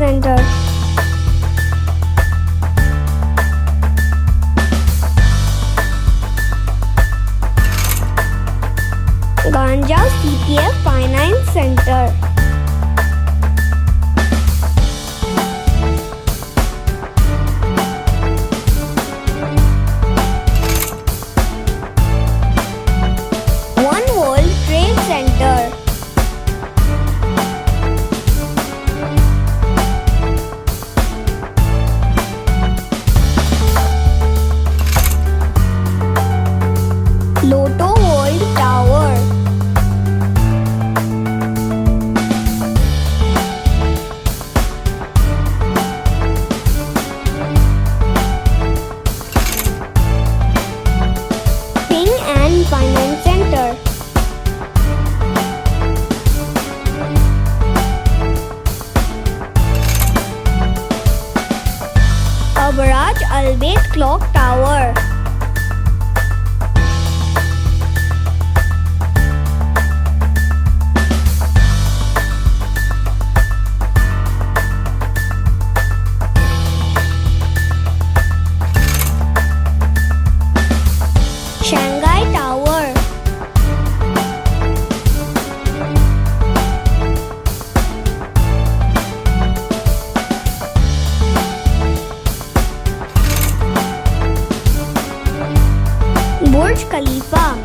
Center. Guangzhou CPF Finance Center. One World Trade Center. Lotto World Tower. Nihaan Finance Center. Abraj Clock Tower. Shanghai Tower. Burj Khalifa.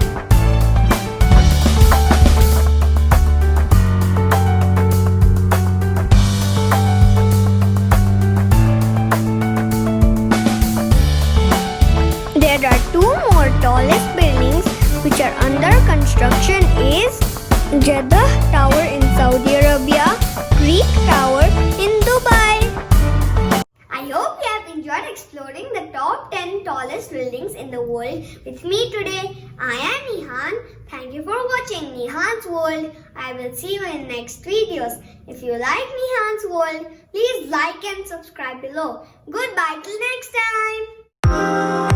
There are two more tallest buildings which are under construction is Jeddah Tower in Saudi Arabia, Greek Tower in Dubai. I hope you have enjoyed exploring the top 10 tallest buildings in the world with me today. I am Nihaan. Thank you for watching Nihaan's World. I will see you in next videos. If you like Nihaan's World, please like and subscribe below. Goodbye till next time.